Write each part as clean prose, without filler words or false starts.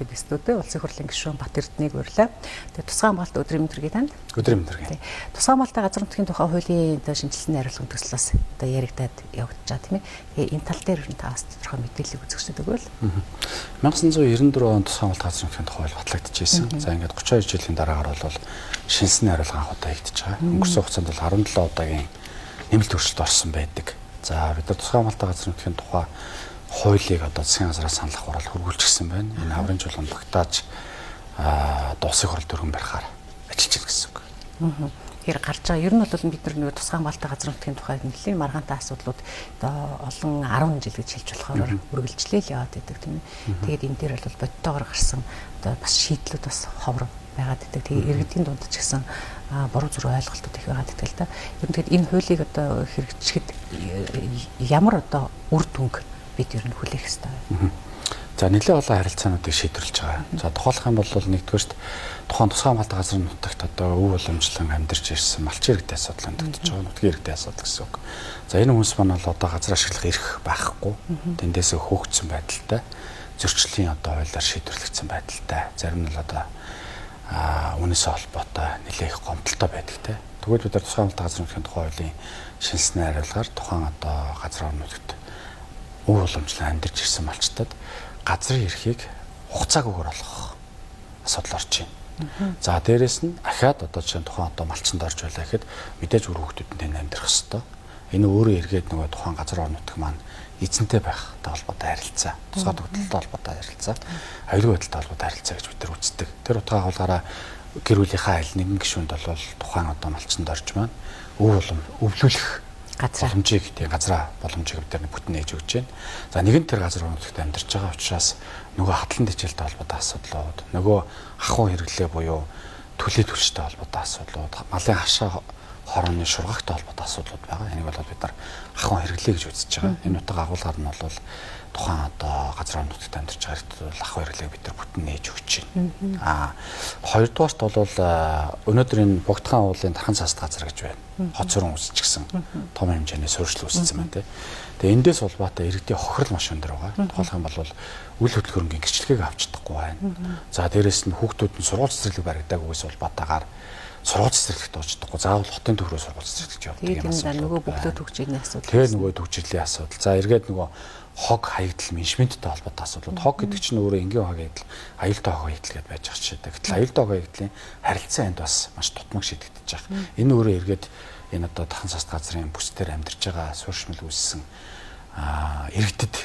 бид студид улсын хурлын гишүүн Бат Эрдэнэийг урьлаа. Тэгээ тусгай хамгаалалт өдрийн мэндэргийг танд. Өдрийн мэндэргийг. Тусгай хамгаалалтын газар нутгийн тухай хуулийн шинжилсэн найруулгын төслөөс яригдаад явагдаж байгаа тийм ээ. Энэ тал дээр та бас тодорхой мэдээлэл үзэгчдэд өгвөл. 1994 онд тусгай хамгаалалт газар нутгийн тухай хууль батлагдчихсэн. За ингээд 32 жилийн дараагаар бол шинжилсэн найруулга анх удаа хийгдэж байгаа. Өнгөрсөн хугацаанд бол 17 удаагийн нэмэлт өөрчлөлт орсон байдаг. За бид нар тусгай хамгаалалт газар нутгийн тухай хуулийг одоо засгийн газраас санал авахаар хөргүүлчихсэн байна. Энэ хаврын чуулганд багтааж улсын хурал дөрвөн барихаар ажиллаж байна гэсэн үг. Тэгэхээр гарч байгаа ер нь бол бид нар тусгай хамгаалалт газар нутгийн тухай нэлийн маргаантай асуудлууд одоо олон 10 жил гэж хэлж болохоор үргэлжлээл яваад байдаг тийм ээ. Тэгээд энэ дээр бол бодтойгоор гарсан одоо бас шийдлүүд бас ховор байгаад байдаг. Тэгээд иргэдийн дунд ч гэсэн буруу зүрх ойлголтууд их байгаад байдаг л да. Ер нь тэгээд энэ хуулийг одоо хэрэгжихэд ямар одоо үр дүнг бид ер нь хүлээх ёстой. За нэлээд олон харилцаануудыг шийдвэрлэж байгаа. За тухайлах юм бол нэгдүгээрт тухайн тусгай хамгаалалт газрын нутагт одоо өв уламжлан амьдарч ирсэн малчин иргэдийн асуудал амьдагдаж байгаа. Нутгийн иргэдийн асуудал гэсэн үг. За энэ хүмүүс маань бол одоо газар ашиглах эрх байхгүй. Тэндээсээ хөөгдсөн байдалтай. Зөрчлийн одоо хуулиар шийдвэрлэгдсэн байдалтай. Зарим нь л одоо үнэсээ холбоотой нэлээд их гомдолтой байдаг те. Тэгвэл бид нар тусгай хамгаалалт газрын нутгийн тухай хуулийн шинжилсэн найруулгаар тухайн одоо газар орон нутагт өв уламжлан амьдарч ирсэн малчтад газрын эрхийг хугацаагүйгээр олгох асуудал орж байна. За дээрэс нь ахаад одоо жишээ нь тухайн одоо малчинд орж байлаа гэхэд мэдээж үр хүүхдүүд нь тэнд амьдрах ёстой. Энэ өөрөө эргээд нөгөө тухайн газар орон нутаг маань эзэнтэй байхтай холбоотой харилцаа, тусгай тогтолцоотой холбоотой харилцаа, аюулгүй байдалтай холбоотой харилцаа гэж бид нар үздэг. Тэр утгаа хавлаараа гэр бүлийнхаа аль нэгэн гишүүнд бол тухайн одоо малчинд орж маань өвлүүлэх боломжийг тийм газраа боломжийг бид нар бүтэн нээж өгч байна. За нэгэн тэр газар нутагт амьдарч байгаа учраас нөгөө хатлан тэжээлтэй холбоотой асуудлууд, нөгөө ахуй хэрэглээ буюу төлөө төлштэй холбоотой асуудлууд, малын хашаа хорооны шургаагтай холбоотой асуудлууд байгаа. Энийг бол бид нар ахуй хэрэглээ гэж үзэж байгаа. Энэ утга агуулгаар нь бол тухайн одоо газар нутагт амьдарч байгаа хэрэгт бол ахуй хэрэглээг бид нар бүтэн нээж өгч байна. Хоёрдугаарт бол өнөөдөр энэ Бугтхан уулын Тархан цааст газар гэж байна. Хот сүрэн үсчихсэн том хэмжээний суурьшил үүссэн байна те. Тэгээ эндээс улбаатай иргэдийн хохирол маш өндөр байгаа. Тухайлх юм бол үйл хөдлөлгөөрөнгийн гэрчлэгийг авч чадахгүй байна. За дээрэс нь хүүхдүүд нь сургууль цэцэрлэг баригдаагүйгээс улбаатаагаар сургууль цэцэрлэгт орж чадахгүй. Заавал хотын төв рүү сургууль цэцэрлэгт явдаг юм байна. Тэгээд нөгөө бөгөөд төгжрийн асуудал. Тэгээ нөгөө төгжрлийн асуудал. За эргээд нөгөө хог хаягдал менежменттэй холбоотой асуудал. Хог гэдэг чинь өөрөө энгийн хог хаягдал, аюултай хог хаягдал гэдээ байж байгаа ч гэдэг. Гэтэл аюултай хог хаягдлын харилцаа энд бас маш тутмаг шийдэгдэж байгаа. Энэ өөрөө эргээд энэ одоо Тархан цааст газрын бүсдээр амьдарч байгаа суурьшмал үүссэн иргэдэд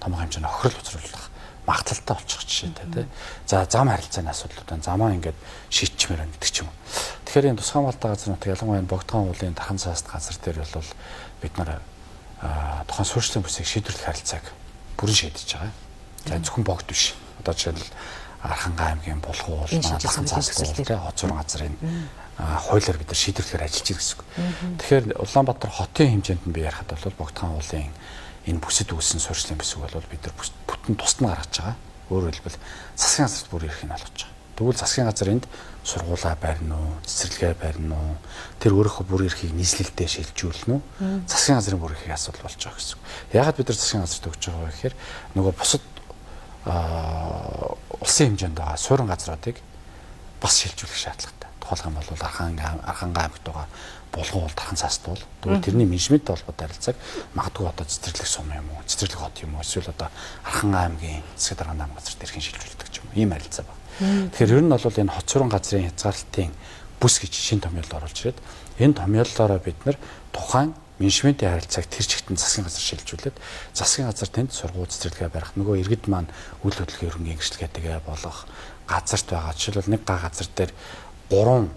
томоохон хэмжээний хохирол учруулах магадaltaй болчих жишээтэй тий. За зам харилцааны асуудлуудаа замаа ингээд шийдчмээр байна гэдэг ч юм уу. Тэгэхээр энэ тусгай хамгаалалт газар нутаг ялангуяа энэ Бугтхан уулын Тархан цааст газар дээр бол бид нар тухайн суурьшлийн бүсийг шийдвэрлэх харилцааг бүрэн шийдэж байгаа. За зөвхөн богд биш. Одоо жишээлбэл Архангай аймгийн Булгуул, Тархан цааст тий хот зургийн газрын хуулиар бид нар шийдвэрлэхээр ажиллаж байна гэсэн үг. Тэгэхээр Улаанбаатар хотын хэмжээнд нь би ярихад бол Бугтхан уулын энэ бүсэд үүссэн суурьшлийн бүсэг бол бид нар бүтэн тусад нь гаргаж байгаа. Өөрөөр хэлбэл засгийн газарт бүр ирэх нь болгож байгаа. Тэгвэл засгийн газар энд сургуулаа барина уу, цэцэрлэгээ барина уу, тэр өөрийнхөө бүр эрхийг нийслэлдээ шилжүүлнэ үү? Засгийн газрын бүр эрхийг асуудал болж байгаа гэсэн үг. Яагаад бид нар засгийн газарт өгч байгаа вэ гэхээр нөгөө бусад улсын хэмжээнд байгаа суурин газруудыг бас шилжүүлэх шаардлагатай. Тухайлх юм бол Архангай аймагт байгаа Булгуул Тархан цааст бол тэгвэл тэрний менежменттэй холбоотой харилцааг магадгүй одоо цэцэрлэг сум юм уу, цэцэрлэг хот юм уу, эсвэл одоо Архангай аймгийн засаг дарганы аймаг газар дээрхэн шилжүүлдэг ч юм уу. Ийм харилцаа байна. Тэгэхээр ер нь бол энэ хот суран газрын хязгаарлалтын бүс гэж шинэ томьёолд оруулж ирээд энэ томьёоллоороо бид нар тухайн менежментийн харилцааг тэр чигтэн засгийн газар шилжүүлээд засгийн газар тэнд сургууль цэцэрлэгээ барих нөгөө иргэд маань үйл хөдлөлийн хөрөнгөний гэрчлэгээтэйгээ болох газарт байгаа. Жишээлбэл нэг газар дээр 3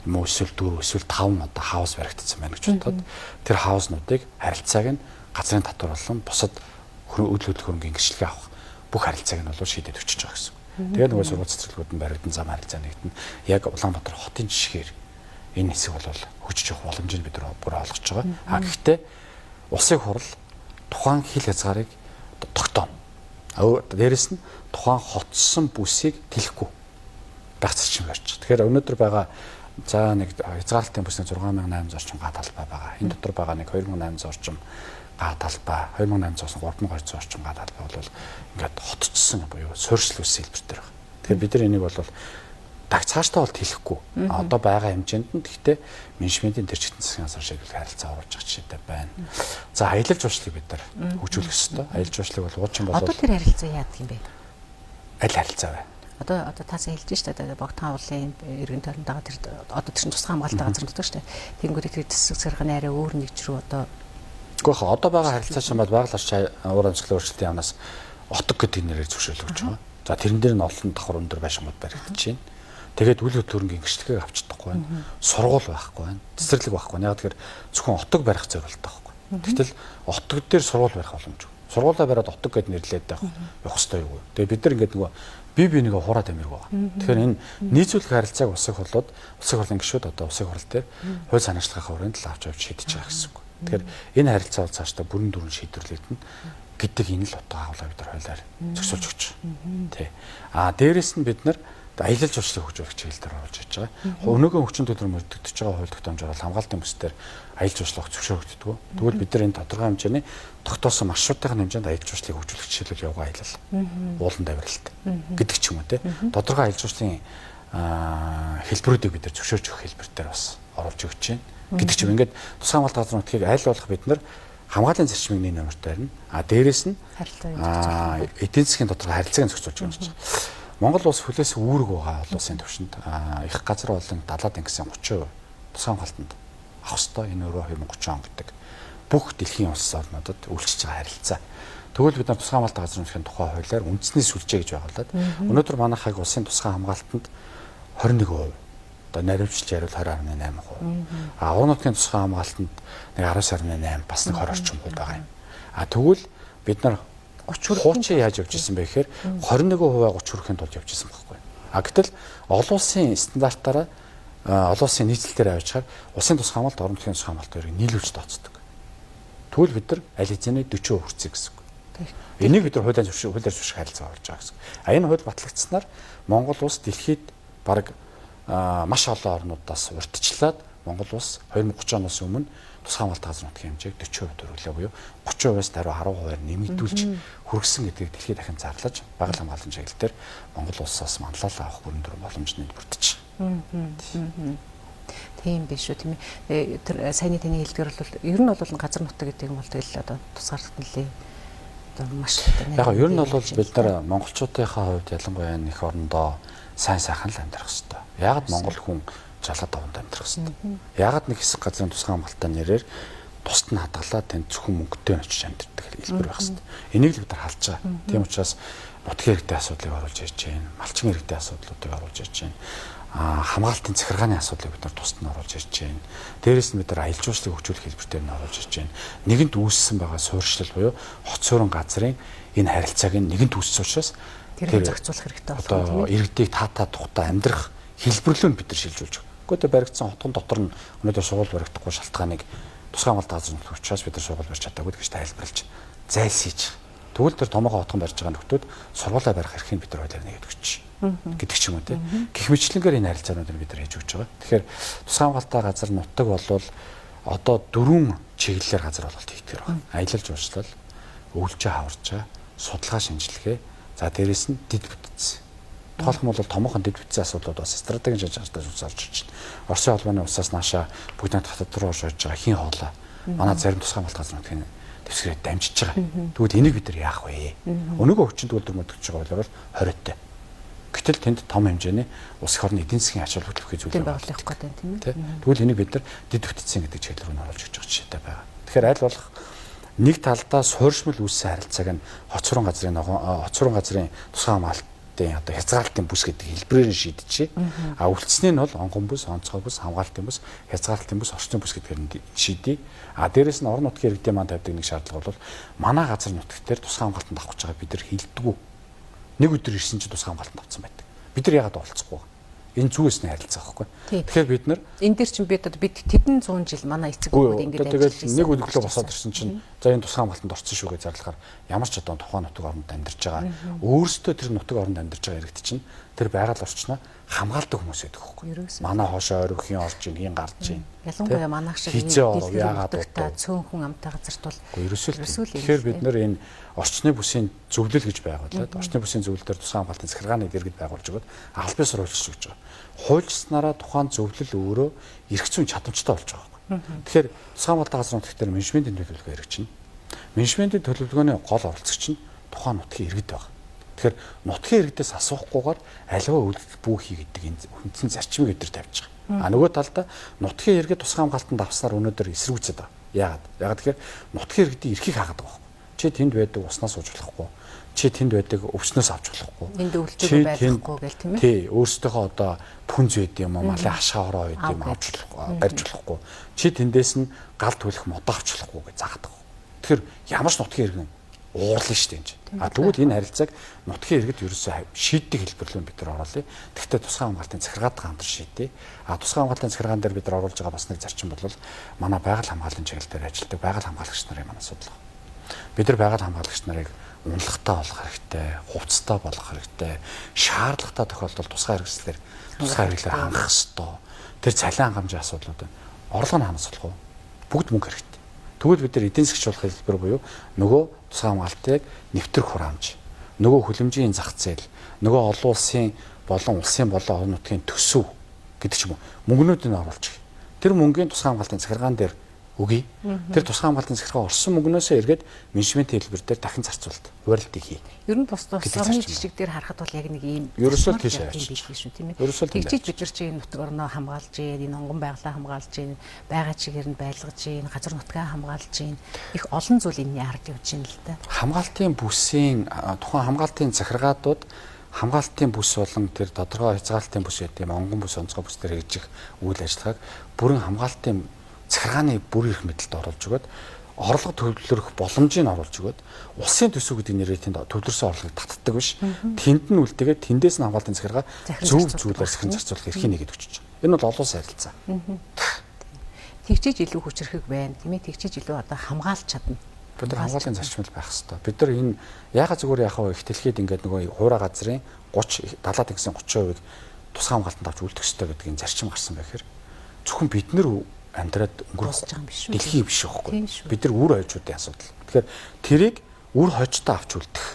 мөн эсвэл 4 эсвэл 5 одоо хаус баригдсан байна гэж бодоод тэр хауснуудыг харилцааг нь газрын татвар болон бусад үйл хөдлөлийн хөрөнгөний гэрчлэгээ авах бүх харилцааг нь бол шийдэж өчөж байгаа гэсэн. Тэгээ нөгөө сургууль цэцэрлэгүүд нь баригдан зам харилцаа нэгтэн яг Улаанбаатар хотын жишгээр энэ хэсэг бол хөгжиж явах боломжийг бид бүр олгож байгаа. Гэхдээ улсын хурал тухайн хил хязгаарыг тогтооно. Дээрэс нь тухайн хотсон бүсийг тэлэхгүй байх зарчим барьж. Тэгэхээр өнөөдөр байгаа за нэг хязгаарлалтын бүсний 6800 орчим га талбай байгаа. Энэ дотор байгаа нэг 2800 орчим га талбай 2800-аас 3200 орчим га талбай бол ингээд хотцсон буюу суурьшилсан хэлбэр дээр байна. Тэгэхээр бид нар энийг бол даг цаашдаа бол хэлэхгүй. Одоо байгаа хэмжээнд нь гэхдээ менежментийн тэр чигтэн засгийн газар шиг харилцаа оруулж байгаа жишээтэй байна. За аялал жуулчлалыг бид нар хөгжүүлэх ёстой. Аялал жуулчлалыг бол уучин бол одоо тэр харилцаа яадаг юм бэ? Аль харилцаа вэ? Одоо тасаа хэлж штэ богдхан уулын иргэн тойронд байгаа тэр одоо тэр тусгай хамгаалалтын газар нутаг штэ. Тэнгүүрийг тэр засаг сарганы арай өөр нэгж рүү одоо гэхдээ одоо байгаа харилцаа чинь бол байгаль орчин уур амьсгалын өөрчлөлтийн яамнаас отог гэдэг нэрээр зөвшөөрлөгдөж байгаа. За тэрэн дээр нь олон давхар өндөр байшингууд баригдаж байна. Тэгээд үйл хөдлөмөрийн гэрчлэгийг авч чадахгүй байна. Сургууль байхгүй байна. Цэцэрлэг байхгүй байна. Яг тэгэхээр зөвхөн отог барих зорилттой байхгүй. Тэгтэл отог дээр сургууль барих боломжгүй. Сургуулаа бариад отог гэд нэрлээд явах хэрэгтэй юу. Тэгээд бид нар ингээд нөгөө бие бинийгээ хураад амирг байгаа. Тэгэхээр энэ нийцүүлэх харилцааг улсын хурлууд, улсын хурлын гишүүд одоо улсын хурал дээр хууль санаачлахын хуваарьнд л авч шийдэж байгаа гэсэн үг. Тэгэхээр энэ харилцаа бол цаашдаа бүрэн дүрэн шийдвэрлэгдэнэ гэдэг энэ л утга агуулга бид нар хуулиар зохицуулж өгч байгаа. Тий. Дээрэс нь бид нар аялал жуулчлалыг хөгжүүлэх чиглэл дээр оруулж ирж байгаа. Өнөөгийн хүчин төлөв мөрдөгдөж байгаа хууль тогтоомжоор бол хамгаалтын бүсдээр аялал жуулчлалыг зөвшөөрөгддөг. Тэгвэл бид нар энэ тодорхой хэмжээний тогтоосон маршрутын хэмжээнд аялал жуулчлалыг хөгжүүлэх жишээлбэл явган аялал, уулан давиралт гэдэг ч юм уу те. Тодорхой аялал жуулчлалын хэлбэрүүдийг бид нар зөвшөөрч өгөх хэлбэр дээр бас оруулж өгч байна гэдэг ч юм. Ингээд тусгай хамгаалалт газар нутгийг аль болох бид нар хамгааллын зарчмыг нэг номер таарна. Дээрээс нь эдийн засгийн тодорхой харилцааг зохицуулж өгч байна. Монгол улс хүлээс үүрэг байгаа улсын түвшинд их газар болон далаад ангисан 30% тусгай хамгаалтанд авах ёстой. Энэ өөрөө 2030 он гэдэг бүх дэлхийн улс орнуудад үйлчилж байгаа харилцаа. Тэгвэл бид нар тусгай хамгаалалтын газрын нутгийн тухай хуулиар үндэсний сүлжээ гэж байгуулад өнөөдөр манайхаг улсын тусгай хамгаалтанд 21%, одоо наривчлж яривал 20.8%. Агуун нутгийн тусгай хамгаалтанд нэг 19.8 бас нэг 20 орчим хувь байгаа юм. Тэгвэл бид нар 30 хуучин яаж явж ирсэн бэ гэхээр 21% 30 хүрэхийн тулд явж ирсэн байхгүй. Гэтэл олон улсын стандартаараа олон улсын нийтлэлээр авчаар улсын тусгай хамгаалалт орон нутгийн тусгай хамгаалалт хоёрыг нийлүүлж тооцдог. Тэгвэл бид нар аль хэзээ 40% хүрцээ гэсэн үг. Энийг бид нар хуулиар зөвшөөрөх харилцаа орж байгаа гэсэн. Энэ хууль батлагдсанаар Монгол улс дэлхийд бараг маш олон орнуудаас урьдчилаад Монгол улс 2030 оноос өмнө тусгай хамгаалалт газар нутгийн хэмжээг 40% төрүүлээ буюу 30%-аас даруй 10%-аар нэмэгдүүлж хүргэсэн гэдгийг дэлхийд дахин зарлаж байгаль хамгаалалтын чиглэл дээр Монгол улсаас манлайлал авах бүрэн дүр боломж нэвтрэж байна. Тийм биш үү тийм ээ. Тэр саяны таны хэлдгээр бол ер нь бол газар нутаг гэдэг юм бол тэгэл одоо тусгаарлалт нэлээ одоо маш яг ер нь бол бид нар монголчуудынхаа хувьд ялангуяа нэг орондоо сайн сайхан л амьдрах хэрэгтэй. Яг Монгол хүн жалгаад аванд амьдрах хэрэгтэй. Ягаад нэг хэсэг газрын тусгай хамгаалалтын нэрээр тусад нь хадгалаад тэнд зөвхөн мөнгөтэй очиж амьддаг хэлбэр байх хэрэгтэй. Энийг л бид нар халж байгаа. Тийм учраас нутгийн иргэдийн асуудлыг оруулж ирж байна. Малчин иргэдийн асуудлуудыг оруулж ирж байна. Хамгаалтын захиргааны асуудлыг бид нар тусад нь оруулж ирж байна. Дээрээс нь бид нар аялал жуулчлалыг хөгжүүлэх хэлбэрээр нь оруулж ирж байна. Нэгэнт үүссэн байгаа суурьшил буюу хот суурин газрын энэ харилцааг нэгэнт үүссэн учраас тэр зохицуулах хэрэгтэй болох тийм ээ. Иргэдийг таатаа тухтай амьдрах хэлбэрлөө бид нар шилжүүлж байгаа. Гэхдээ баригдсан хотгон дотор нь өнөөдөр сургууль баригдахгүй шалтгааныг тусгай хамгаалалт газар нутгийн учраас бид нар сургууль барьж чадаагүй гэж тайлбарлаж зайлсхийж. Тэгвэл тэр томоохон хотгон барьж байгаа нөхдүүд сургуулаа барих эрхийг бид нар хуулиар нэгэдэг ч гэдэг ч юм уу тийм. Гэх мэтлэнгээр энэ харилцаануудыг бид нар хийж өгч байгаа. Тэгэхээр тусгай хамгаалалт газар нутаг болвол одоо 4 чиглэлээр газар болголт хийгдэх байна. Аялал жуулчлал, өвлжээ хаварчаа, судалгаа шинжилгээ, за дээрэс нь дэд бүтц. Тухайлх нь бол томоохон дэд бүтцийн асуудлууд бас стратегийн шалгалтаас усаарч ирж байна. Оросын холбооны усаас нааша бүгд хатад руу орж байгаа хин хоолой. Манай зарим тусгай хамгаалалт газар нутгийн дэвсгэрээ дамжиж байгаа. Тэгвэл энийг бид нар яах вэ? Өнөөгөө хүчин төгөлдөр мөдөгч байгаа бол 20-тай. Гэтэл тэнд том хэмжээний улс их орны эдийн засгийн ач холбогдол зүйлүүд байгуулах гэдэг тийм ээ. Тэгвэл энийг бид нар дэд бүтцийн гэдэг чиглэл рүү оруулж өгч байгаа жишээтэй байгаа. Тэгэхээр аль болох нэг талдаа суурьшмал үүссэн харилцааг нь хоц суран газрын тусгай хамгаалтын одоо хязгаарлалтын бүс гэдэг хэлбэрээр шийдчихье. Үлдснээ нь бол онгон бүс, онцгой бүс, хамгаалтын бүс, хязгаарлалтын бүс, орчин бүс гэдгээр нь шийдье. Дээрээс нь орон нутгийн иргэдийн маань тавьдаг нэг шаардлага бол манай газар нутгт дээр тусгай хамгаалтанд авах гэж байгаа бид нар хилдэггүй. Нэг өдөр ирсэн чинь тусгай хамгаалтанд авсан байдаг. Бид нар яагаад олцохгүй вэ? Энэ зүгээс нь харилцаа байхгүй. Тэгэхээр бид нар энэ дээр чинь бид тэдэн 100 жил манай эцэг өвгүүд ингэж тэгээд нэг өглөө босоод ирсэн чинь за энэ тусгай хамгаалтанд орсон шүү гэж зарлахаар ямар ч одоо тухайн нутаг оронд амьдарч байгаа. Өөрсдөө тэр нутаг оронд амьдарч байгаа иргэд чинь тэр байгаль орчноо хамгаалдаг хүмүүс байдаг байхгүй. Манай хоошоо ойрхон орж ийн, хийн гарч ийн. Ялангуяа манайх шиг яагаад цөөнхөн амтай газарт бол ерөөсөө тэгэхээр бид нар энэ орчны бүсийн зөвлөл гэж байгуулад орчны бүсийн зөвлөл дээр тусгай хамгаалтын захиргааны иргэд байгуулж өгöd аль бие суурьлж өгч байгаа. Хуульчснараа тухайн зөвлөл өөрөө эрх зүйн чадамжтай болж байгаа байхгүй. Тэгэхээр тусгай хамгаалтын газрын нутгаар менежментийн төлөвлөгөө хэрэгжинэ. Менежментийн төлөвлөгөөний гол оролцогч нь тухайн нутгийн иргэд байна. Тэгэхээр нутгийн иргэдээс асуухгүйгээр аливаа үйлдэл бүү хий гэдэг энэ үндсэн зарчмыг өдр тавьж байгаа. Нөгөө талдаа нутгийн иргэд тусгай хамгаалтанд авснаар өнөөдөр эсэргүүцээд байгаа. Яагаад тэгэхээр нутгийн иргэдийн эрхийг хаагаад байгаа. Чи тэнд байдаг уснаас ууж болохгүй. Чи тэнд байдаг өвчнөөс авч болохгүй. Энд өвлөлтөй байхгүй гэл тийм ээ. Тий, өөрсдийнхөө одоо пүнз байд юм уу, малын хашаа ороо байд юм авч болохгүй, барьж болохгүй. Чи тэндээс нь гал түлэх модоо авч болохгүй гэж заадаг. Тэгэхээр ямар ч нутгийн иргэн уурлаа шүү дээ энэ. Тэгвэл энэ харилцааг нутгийн иргэд ерөөсөө шийддэг хэлбэрлэн бид нар оруулъя. Тэгвэл тусгай хамгаалтын захиргаатай хамтар шийдээ. Тусгай хамгаалтын захиргаан дээр бид нар оруулж байгаа бас нэг зарчим бол манай байгаль хамгааллын чиглэл дээр ажилладаг байгаль хамгаалагч нарын маань асуудал. Бид нар байгаль хамгаалагч нарыг унлагатай болох хэрэгтэй, хувцастай болох хэрэгтэй, шаардлагатай тохиолдолд тусгай хэрэгслээр тусгай хэрэглээр хангах ёстой. Тэр цалин хангамжийн асуудлууд байна. Орлого нь ханаас болох уу? Бүгд мөнгө хэрэгтэй. Тэгвэл бид нар эдийн засгчлуулах хэлбэр буюу нөгөө тусгай хамгаалтыг нэвтрэх хураамж, нөгөө хөлөмжийн зах зээл, нөгөө олон улсын болон орон нутгийн төсөв гэдэг ч юм уу мөнгнүүдийг оруулж. Тэр мөнгөний тусгай хамгаалтын захиргаан дээр өгье. Тэр тусгай хамгаалтын захиргаа орсон мөнгнөөсөө эргээд менежментийн хэлбэр дээр дахин зарцуулалт, хуваарлтыг хий. Ер нь бус орны жишг дээр харахад бол яг нэг ийм ерөөсөө тийш юм биш шүү тийм ээ. Тэгжиж бид нар чи энэ нутаг орноо хамгаалж ийн, энэ онгон байгалаа хамгаалж ийн, байгаа чигээр нь байлгаж ийн, газар нутгаа хамгаалж ийн. Их олон зүйл энэний ард явж ийн л да. Хамгаалтын бүсийн тухайн хамгаалтын захиргаадууд хамгаалтын бүс болон тэр тодорхой хязгаарлалтын бүс гэдэг юм онгон бүс, онцгой бүс дээр хийж үйл ажиллагааг бүрэн хамгаалтын захиргааны бүр их мэдлэлд оруулж өгöd орлого төвлөрөх боломжийг оруулж өгöd улсын төсөв гэдэг нэрээр тэнд төвлөрсөн орлогыг татдаг биш. Тэнд нь үлдээгээд тэндээс нь хамгаалтын захиргаа зөв зүйлээр захин зарцуулах эрхийг нэгэд өгч байгаа. Энэ бол олон улсын харилцаа. Тэгчээж илүү хүчрхэг байна тийм ээ. Тэгчээж илүү одоо хамгаалж чадна. Бид нар хамгааллын зарчмал байх хэрэгтэй. Бид нар энэ яхаа зүгээр яхаа их дэлхийд ингээд нөгөө хуурай газрын 30 70-аад гэсэн 30%-ийг тусгай хамгаалтанд авч үлдэх хэрэгтэй гэдэг энэ зарчим гарсан байхээр зөвхөн бид нар амьдраад өнгөрөх дэлхий биш байхгүй. Бид нар үр хойчуудын асуудал. Тэгэхээр тэрийг үр хойчтой авч үлдэх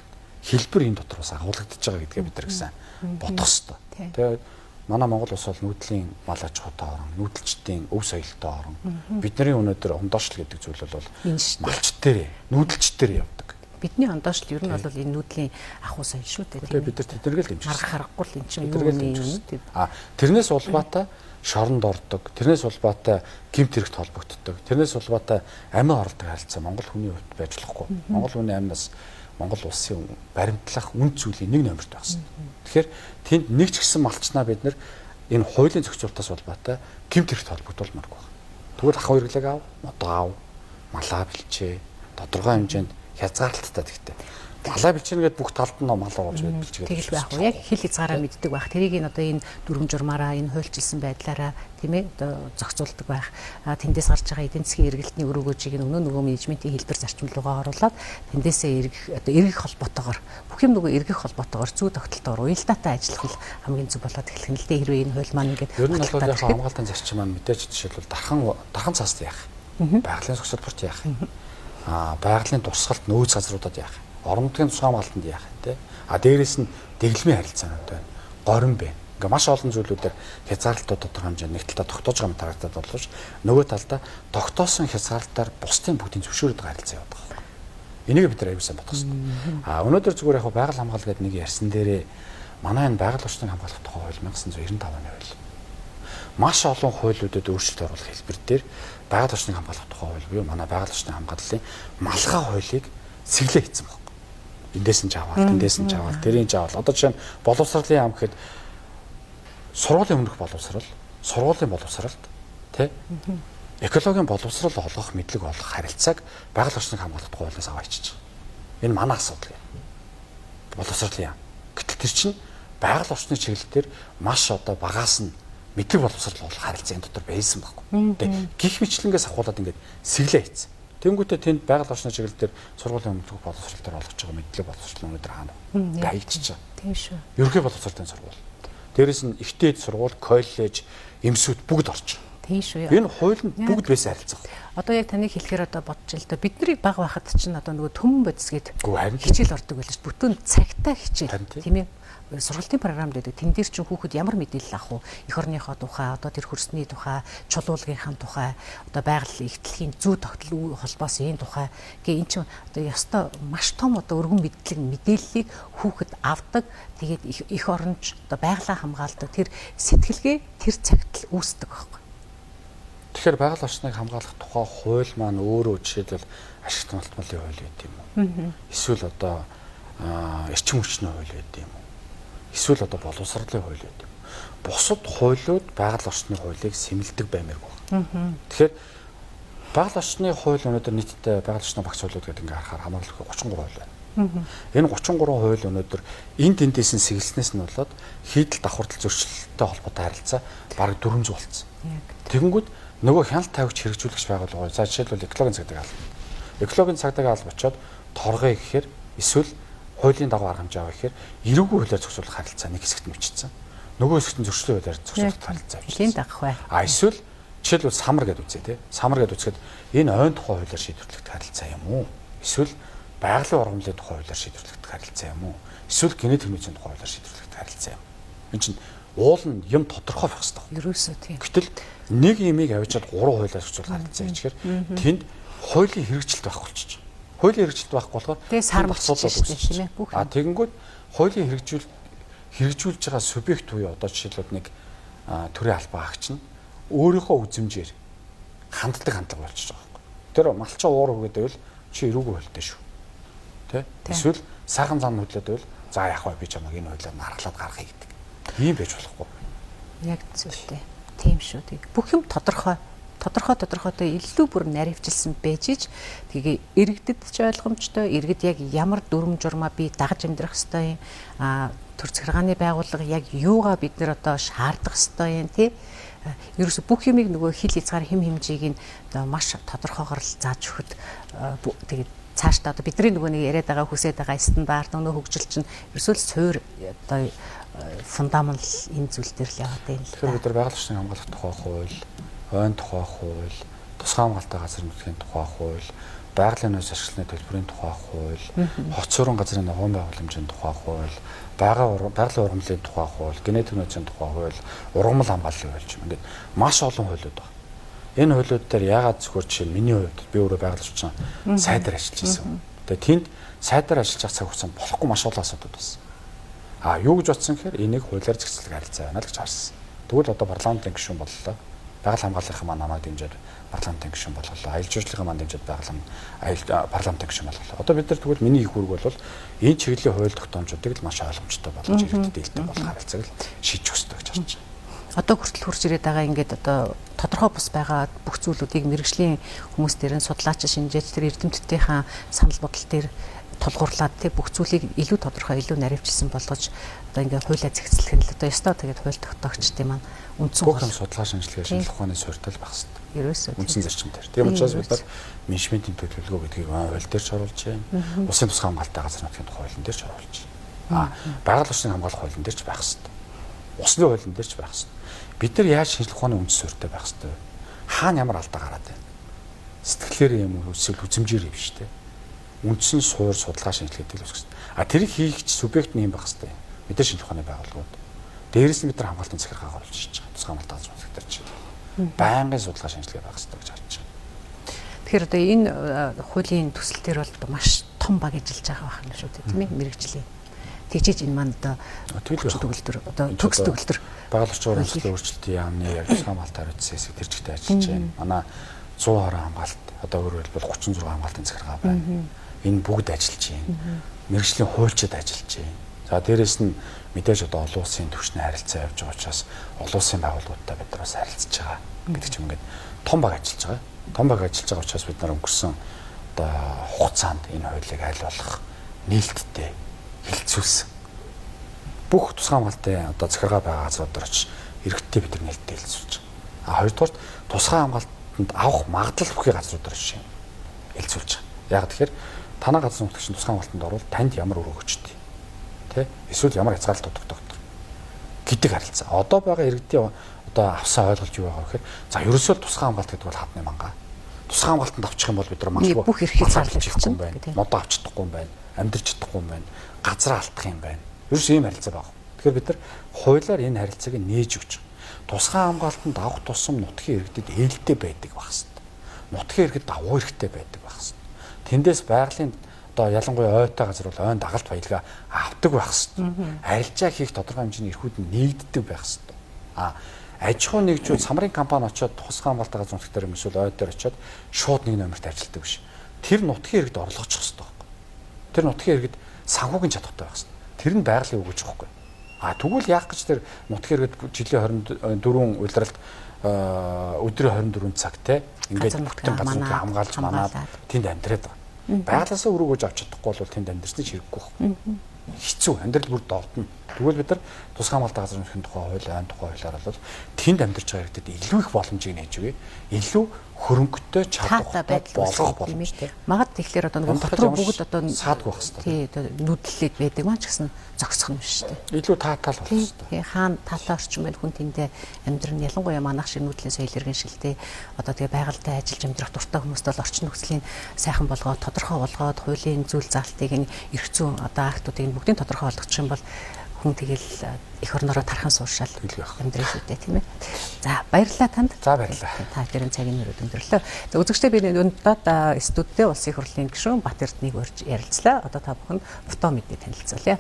хэлбэр энэ дотор бас агуулгадж байгаа гэдгээ бид нар гэсэн бодох хэрэгтэй. Тэгээд манай Монгол улс бол нүүдлийн мал аж ахуйтай орн, нүүдэлчдийн өв соёлтой орн. Бидний өнөөдөр ондоошл гэдэг зүйл бол малч дээр, нүүдэлч дээр явдаг. Бидний ондоошл ер нь бол энэ нүүдлийн ахуй соёл шүү дээ. Тэгээд бид нар тэднэрийг л дэмжих. Харахгүй л эн чинь юу юм. Тэрнээс улбаатай шоронд ордог. Тэрнээс улбаатай гэмт хэрэгт холбогддог. Тэрнээс улбаатай амин оролдог харилцаа Монгол хүний хувьд байж болохгүй. Монгол хүний амнаас Монгол улсын баримтлах үнд зүйлийн нэг номерт байсан. Тэгэхээр тэнд нэг ч гэсэн малчнаа бид нар энэ хуулийн зохицуултаас улбаатай гэмт хэрэгт холбогдуулмааргүй байна. Тэгвэл ах хэрэглэг аав, модоо аав, малаа бэлчээ, тодорхой хэмжээнд хязгаарлалттай тэгтэй. Малаа бэлчээгээд бүх талд нь мал оруулж бэлчээгээд тэгэл байх уу? Яг хил хязгаараа мэддэг байх. Тэрийг нь одоо энэ дүрм журмаараа энэ хуульчилсан байдлаараа тийм ээ одоо зохицуулдаг байх. Тэндээс гарч байгаа эдийн засгийн эргэлтний өрөөгөөжийг нь нөгөө менежментийн хэлбэр зарчим руугаа оруулаад тэндээсээ эргэх холбоотойгоор бүх юм нөгөө эргэх холбоотойгоор зүй тогтолтоор уялдаатай ажиллах л хамгийн зүг болоод эхлэх нь л дээ. Хэрвээ энэ хууль маань ингээд ер нь бол яг хамгаалтын зарчим маань мэдээж жишээлбэл дархан цааст яах. Байгалийн зохицолборт яах. Байгалийн дурсгалт нөөц газруудад яах. Орон нутгийн тусгай хамгаалтанд яах вэ? Дээрээс нь дэглэмийн харилцаанууд байна. Горин байна. Ингээ маш олон зүйлүүдээр хязгаарлалтууд тодорхой хэмжээнд нэг талдаа тогтоож байгаа тарагдаад боловч нөгөө талдаа тогтоосон хязгаарлалтаар бусдын бүгдийн зөвшөөрөд байгаа харилцаа яваад байгаа. Энийг бид нар аюулсаа бодох хэрэгтэй. Өнөөдөр зүгээр яг байгаль хамгаалал гэдэг нэг ярьсан дээрээ манай энэ байгаль орчныг хамгаалах тухай хууль 1995 оны хууль. Маш олон хуулиудад өөрчлөлт оруулах хэлбэр дээр байгаль орчныг хамгаалах тухай хууль буюу манай байгаль орчныг хамгааллын малгай хуулийг сэглээ хийсэн байна. Эндээс нь жаваал, тэндээс нь жаваал, тэрийн жаваал. Одоо жишээ нь боловсролын яам гэхэд сургуулийн өмнөх боловсрал, сургуулийн боловсралт, тий? Экологийн боловсрал олгох, мэдлэг олох харилцааг байгаль орчныг хамгаалах тухай хуулиас аваа ичиж байгаа. Энэ манай асуудал юм. Боловсролын яам. Гэтэл тэр чинь байгаль орчны чиглэлээр маш одоо багаас нь мэдлэг боловсрол харилцааны дотор байсан байхгүй. Тэ гих мэтлэнгээс ахуулаад ингээд сэглээ хийсэн. Тэнгүүтээ тэнд байгаль орчны чиглэлээр сургуулийн өмнөх боловсрол төр олгож байгаа мэдлэг боловсрол өнөөдөр хаана вэ? Гаялжиж байгаа. Тийм шүү. Ерөнхий боловсролын сургууль. Дээрээс нь ихтэй сургууль, коллеж, эмсүүд бүгд орж байгаа. Тийм шүү. Энэ хуулинд бүгд байсан харилцаа. Одоо яг таныг хэлэхээр одоо бодож л да бидний баг байхад чинь одоо нөгөө төмөн бодис гээд харин хичээл ордог байлаа ш. Бүтэн цагтаа хичээл Харин тийм ээ. Сургалтын програмд байдаг. Тэн дээр чинь хүүхэд ямар мэдээлэл авах вэ? Эх орныхоо тухай, одоо тэр хөрсний тухай, чулуулгынхаа тухай, одоо байгаль ихтлэхийн зүй тогтол холбоос энэ тухай гээ эн чинь одоо ёстой маш том одоо өргөн мэдээллийг хүүхэд авдаг. Тэгээд эх оронч одоо байгалаа хамгаалдаг. Тэр сэтгэлгээ тэр цагт л үүсдэг байхгүй. Тэгэхээр байгаль орчныг хамгаалах тухай хууль маань өөрөө жишээлбэл ашигт малтмалын хууль гэдэг юм уу? Эсвэл одоо эрчим хүчний хууль гэдэг юм уу? Эсвэл одоо боловсролын хууль гэдэг юм. Бусад хуулиуд байгаль орчны хуулийг сэмэлдэг баймирг байна. Тэгэхээр байгаль орчны хууль өнөөдөр нийтдээ байгаль орчны багц хуулиуд гэдэг ингээ харахаар хамааруулах 33 хууль байна. Энэ 33 хууль өнөөдөр энэ тэндээс нь сэгэлснээс нь болоод хийдэл давхардал зөрчилтэй холбоотой харилцаа бараг 400 болцсон. Тэгэнгүүт нөгөө хяналт тавигч хэрэгжүүлэгч байгууллага за жишээлбэл экологийн цагдаагийн алба. Экологийн цагдаагийн алба очоод торгоё гэхээр эсвэл хуулийн дагуу арга хэмжээ авах гэхээр эрүүгүй хуулиар зохицуулах харилцаа нэг хэсэгт мөвчсөн. Нөгөө хэсэгт нь зөрчлийн хуулиар зохицуулах харилцаа авчихсан. Тийм дагах бай. Эсвэл жишээлбэл самар гэдээ үзье те. Самар гэдээ үзэхэд энэ ойн тухай хуулиар шийдвэрлэгдэх харилцаа юм уу? Эсвэл байгалийн ургамлын тухай хуулиар шийдвэрлэгдэх харилцаа юм уу? Эсвэл генетик мэдээний тухай хуулиар шийдвэрлэгдэх харилцаа юм. Энэ чинь уул нь юм тодорхой байх хэрэгтэй. Ерөөсөө тийм. Гэтэл нэг юмыг авчиад 3 хуулиар зохицуулах харилцаа гэхээр тэнд хуулийн хэрэгжилт байх болчих. Хуулийн хэрэгжилт байхгүй болохоор тэгээ сар болчихсон тийм ээ бүх. Тэгэнгүүт хуулийн хэрэгжүүлж байгаа субъект буюу одоо жишээлбэл нэг төрийн албан агч нь өөрийнхөө үзмжээр хандлага болчихж байгаа байхгүй. Тэр малчаа уур өгөөд байвал чи эрүүгүй хөлтэй шүү. Тэ? Эсвэл сайхан зам хөдлөд байвал за яах вэ би чамайг энэ хуулиар наргалаад гаргахыг гэдэг. Ийм байж болохгүй. Яг зөвтэй. Тийм шүү. Бүх юм тодорхойтой илүү бүр наривчилсан байж ич тэгээ иргэдэд ч ойлгомжтой иргэд яг ямар дүрм журмаа би дагаж амьдрах ёстой юм төр захиргааны байгууллага яг юугаа бид нэр одоо шаардах ёстой юм тий ерөөсө бүх юмыг нөгөө хил хязгаар хэм хэмжээг нь одоо маш тодорхойгоор л зааж өгөхөд тэгээ цаашдаа одоо бидний нөгөө нэг яриад байгаа хүсэж байгаа стандарт өнөө хөгжил чинь ерөөсөө л суур одоо фундамент энэ зүйл дээр л яваад байна л. Тэгэхээр бид нар байгаль орчныг хамгаалах тухай хууль, ойн тухай хууль, тусгай хамгаалалтын газрын нутгийн тухай хууль, байгалийн нөөц ашиглалтын төлбөрийн тухай хууль, хоц суран газрын ногоон байгууламжийн тухай хууль, байгалийн ургамлын тухай хууль, генетик нөөцийн тухай хууль, ургамал хамгааллын хууль юм. Ингээд маш олон хуулиуд байна. Энэ хуулиуд дээр яагаад зөвхөн жишээ миний хувьд би өөрөө байгаль орчин сайдаар ажиллаж байсан. Тэгээ тэнд сайдаар ажиллаж байгаа цаг хугацаанд болохгүй маш олон асуудал байсан. Юу гэж бодсон гэхээр энийг хуулиар зохицуулах харилцаа байна л гэж харсан. Тэгвэл одоо парламентын гишүүн боллоо. Байгаль хамгааллынхаа маань намайг дэмжиж парламентын гишүүн болголоо. Аялал жуулчлалын маань дэмжиж парламентын гишүүн болголоо. Одоо бид нар тэгвэл миний их үүрэг бол энэ чиглэлийн хууль тогтоомжуудыг л маш ойлгомжтой болгож иргэдэд дээлтэй болох харилцааг л шийдэх ёстой гэж харж байна. Одоо хүртэл хурж ирээд байгаа ингээд одоо тодорхой бус байгаа бүх зүйлүүдийг мэрэгжлийн хүмүүс дээр нь судлаач шинжээч тэр эрдэмтдийнхаа санал бодол дээр тулгуурлаад тий бүх зүйлийг илүү тодорхой илүү наривчилсан болгож одоо ингээд хуулиа зэгцлэх нь л одоо ёстой тэгээд хууль тогтоогчдын маань үндсэн бүх судалгаа шинжилгээ шинжилх ухааны суурьтай л байх хэрэгтэй. Ерөөсөө үндсэн зарчим дээр. Тийм учраас бид нар менежментийн төлөвлөгөө гэдгийг хууль дээр ч оруулж байна. Усын тусгай хамгаалалтын газрын нутгийн тухай хуулийн дээр ч оруулж байна. Байгаль орчныг хамгаалах хуулийн дээр ч байх хэрэгтэй. Усны хуулийн дээр ч байх хэрэгтэй. Бид нар яаж шинжилх ухааны үндсэн суурьтай байх хэрэгтэй вэ? Хаана ямар алдаа гараад байна? Сэтгэлээр юм уу эсвэл үзмжээр юм биш үү? Үндсэн суур судалгаа шинжилгээтэй л үүсгэж байна. Тэрийг хийгч субъект нь юм байх хэрэгтэй. Мэдээ шинжилх ухааны байгууллагууд. Дээрээс нь бид нар хамгаалтын захиргаа оруулж хийж байгаа. Тусгай хамгаалалтын газрын секретар чинь. Байнгын судалгаа шинжилгээ байх хэрэгтэй гэж харж байна. Тэгэхээр одоо энэ хуулийн төсөл дээр бол маш том баг ажиллаж байгаа байх юм шүү дээ, тийм ээ, мэрэгжлийн. Тэгжиж энэ маань одоо төгөлдөр одоо төгс төгөлдөр байгаль орчин урамсгалын өөрчлөлтийн яамны яг тусгай хамгаалалтын хариуцсан хэсэг тэр чигтээ ажиллаж байна. Манай 100 хорон хамгаалалт одоо өөрөөр хэлбэл 36 хамгаалтын захиргаа байна. Энэ бүгд ажиллаж байна. Мэргэжлийн хуульчид ажиллаж байна. За дээрэс нь мэдээж одоо олон улсын түвшний харилцаа явж байгаа учраас олон улсын байгууллагуудтай бид нар бас харилцаж байгаа гэдэг ч юм ингээд том баг ажиллаж байгаа. Том баг ажиллаж байгаа учраас бид нар өнгөрсөн одоо хугацаанд энэ хуулийг аль болох нээлттэй хилцүүлсэн. бүх тусгай хамгаалтын одоо захиргаа байгаа газруудаар очиж иргэдтэй бид нар нээлттэй хэлцүүлж байгаа. А хоёрдугаар тусгай хамгаалтанд авах магадлал бүхий газруудаар очиж хэлцүүлж байгаа. Яг тэгэхээр танай газар нутагч тусгай хамгаалтанд орвол танд ямар өрөө өгчтэй. Тэ? Эсвэл ямар хязгаарлалт өгдөг гэдэг харилцаа. Одоо байгаа иргэдийн одоо авсан ойлголт юу байгаа вэ гэхээр за ерөөсөө тусгай хамгаалт гэдэг бол хатны мангаа. Тусгай хамгаалтанд авчих юм бол бид нар магадгүй бүх эрхийг зарлахгүй юм байна. Модоо авч чадахгүй юм байна. Амьдарч чадахгүй юм байна. Газар алдах юм байна. Ерөөсөө ийм харилцаа байна. Тэгэхээр бид нар хуулиар энэ харилцааг нээж өгч байгаа. Тусгай хамгаалтанд авах тусам нутгийн иргэдэд ээлтэй байдаг байх хэвээр. Нутгийн иргэд давуу эрхтэй байдаг байх хэвээр. Тэндээс байгалийн одоо ялангуяа ойтой газар бол ойн дагалт баялгаа авдаг байх хэвээр. Арилжаа хийх тодорхой хэмжээний эрхүүд нь нэгддэг байх хэвээр. Аж ахуй нэгжүүд самрын компани очиод тусгай хамгаалалтын газар нутгаар юм эсвэл ой дээр очиод шууд нэг номерт ажилладаг биш. Тэр нутгийн иргэд орлогочих хэрэгтэй байхгүй. Тэр нутгийн иргэд санхүүгийн чадвартай байх хэрэгтэй. Тэр нь байгалийн өгөөж байхгүй. Тэгвэл яах гэж тэр нутгийн иргэд жилийн 24 улиралд өдрийн 24 цаг те ингээд бүтэн газрыг хамгаалж манаад тэнд амьдраад байгаа. Байгалаасаа өрөөгөөж авч чадахгүй бол тэнд амьдрсны хэрэггүй байхгүй. Хэцүү амьдрал бүр довдно. Тэгвэл бид нар тусгай хамгаалалтын газар нутгийн тухай хууль, айн тухай хуулиар бол тэнд амьдарч байгаа иргэдэд илүү их боломжийг нээж өгье. Илүү хөрөнгөтэй чадвартай болгох боломжтой. Магад тэгэхээр одоо нэг дотор бүгд одоо саадгүй байх хэрэгтэй. Тий, одоо нүдлээд байдаг маань ч гэсэн зогсох юм шүү дээ. Илүү таатаал болох хэрэгтэй. Тий, хаана таатай орчин байл хүн тэндээ амьдрын ялангуяа манайх шиг нүүдлийн соёл иргэн шилтэй одоо тэгээ байгальтай ажиллаж амьдрах дуртай хүмүүст бол орчин нөхцөлийн сайхан болгоод тодорхой болгоод хуулийн зүйл заалтыг эрх зүйн одоо актуудыг бүгдийг тодорхой болгочих юм бол хүн тэгэл эх орнороо тархан суушаал амьдрэх шүү дээ тийм ээ. За баярлалаа танд. За баярлалаа. Та тэрэн цагийн өрөөд өндөрлөө. За үзэгчдээ би өнөөдөр студидтэй улсын их хурлын гишүүн Бат Эрдэнэийг урьж ярилцлаа. Одоо та бүхэнд фото мэдээ танилцуулъя.